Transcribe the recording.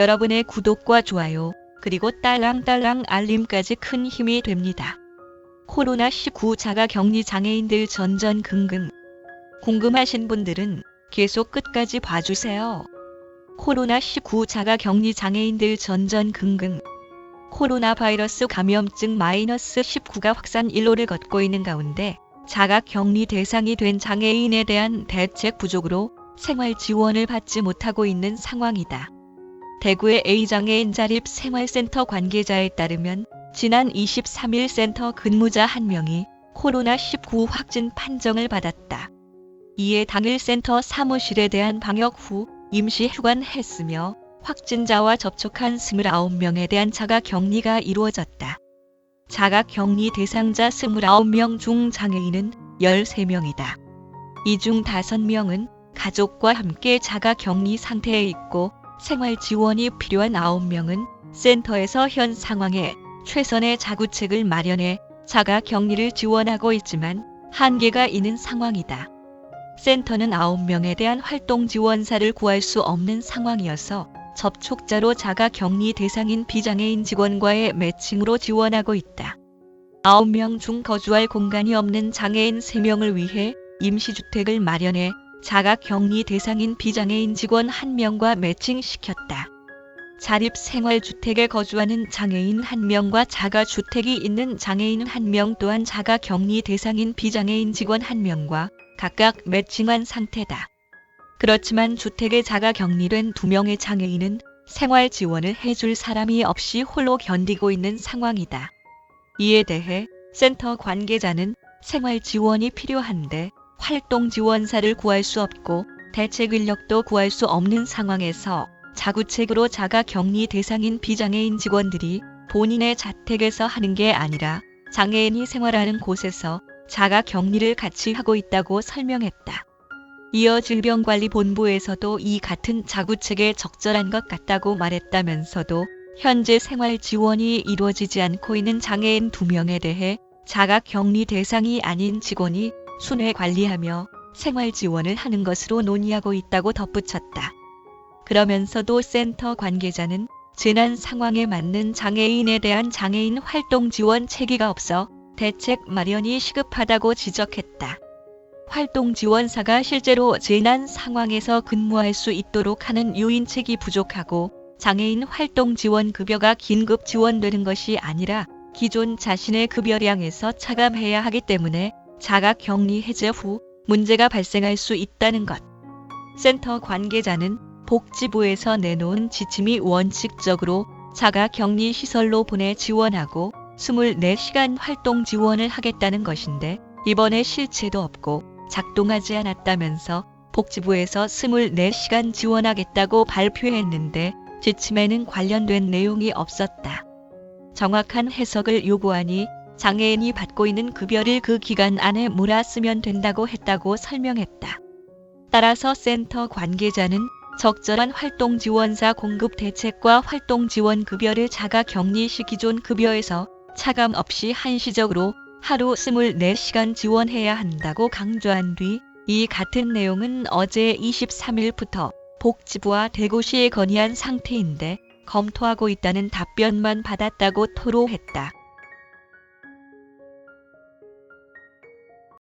여러분의 구독과 좋아요, 그리고 딸랑딸랑 알림까지 큰 힘이 됩니다. 코로나19 자가격리 장애인들 전전긍긍. 궁금하신 분들은 계속 끝까지 봐주세요. 코로나19 자가격리 장애인들 전전긍긍. 코로나 바이러스 감염증 -19가 확산 일로를 걷고 있는 가운데 자가격리 대상이 된 장애인에 대한 대책 부족으로 생활 지원을 받지 못하고 있는 상황이다. 대구의 A장애인 자립생활센터 관계자에 따르면 지난 23일 센터 근무자 1명이 코로나19 확진 판정을 받았다. 이에 당일 센터 사무실에 대한 방역 후 임시 휴관했으며 확진자와 접촉한 29명에 대한 자가격리가 이루어졌다. 자가격리 대상자 29명 중 장애인은 13명이다. 이 중 5명은 가족과 함께 자가격리 상태에 있고 생활 지원이 필요한 9명은 센터에서 현 상황에 최선의 자구책을 마련해 자가격리를 지원하고 있지만 한계가 있는 상황이다. 센터는 9명에 대한 활동 지원사를 구할 수 없는 상황이어서 접촉자로 자가격리 대상인 비장애인 직원과의 매칭으로 지원하고 있다. 9명 중 거주할 공간이 없는 장애인 3명을 위해 임시주택을 마련해 자가격리 대상인 비장애인 직원 1명과 매칭시켰다. 자립생활주택에 거주하는 장애인 1명과 자가주택이 있는 장애인 1명 또한 자가격리 대상인 비장애인 직원 1명과 각각 매칭한 상태다. 그렇지만 주택에 자가격리된 2명의 장애인은 생활 지원을 해줄 사람이 없이 홀로 견디고 있는 상황이다. 이에 대해 센터 관계자는 생활 지원이 필요한데 활동 지원사를 구할 수 없고 대책 인력도 구할 수 없는 상황에서 자구책으로 자가격리 대상인 비장애인 직원들이 본인의 자택에서 하는 게 아니라 장애인이 생활하는 곳에서 자가격리를 같이 하고 있다고 설명했다. 이어 질병관리본부에서도 이 같은 자구책에 적절한 것 같다고 말했다면서도 현재 생활 지원이 이루어지지 않고 있는 장애인 2명에 대해 자가격리 대상이 아닌 직원이 순회 관리하며 생활 지원을 하는 것으로 논의하고 있다고 덧붙였다. 그러면서도 센터 관계자는 재난 상황에 맞는 장애인에 대한 장애인 활동 지원 체계가 없어 대책 마련이 시급하다고 지적했다. 활동 지원사가 실제로 재난 상황에서 근무할 수 있도록 하는 유인책이 부족하고 장애인 활동 지원 급여가 긴급 지원되는 것이 아니라 기존 자신의 급여량에서 차감해야 하기 때문에 자가격리 해제 후 문제가 발생할 수 있다는 것. 센터 관계자는 복지부에서 내놓은 지침이 원칙적으로 자가격리 시설로 보내 지원하고 24시간 활동 지원을 하겠다는 것인데 이번에 실체도 없고 작동하지 않았다면서 복지부에서 24시간 지원하겠다고 발표했는데 지침에는 관련된 내용이 없었다. 정확한 해석을 요구하니 장애인이 받고 있는 급여를 그 기간 안에 몰아쓰면 된다고 했다고 설명했다. 따라서 센터 관계자는 적절한 활동 지원사 공급 대책과 활동 지원 급여를 자가격리 시 기존 급여에서 차감 없이 한시적으로 하루 24시간 지원해야 한다고 강조한 뒤 이 같은 내용은 어제 23일부터 복지부와 대구시에 건의한 상태인데 검토하고 있다는 답변만 받았다고 토로했다.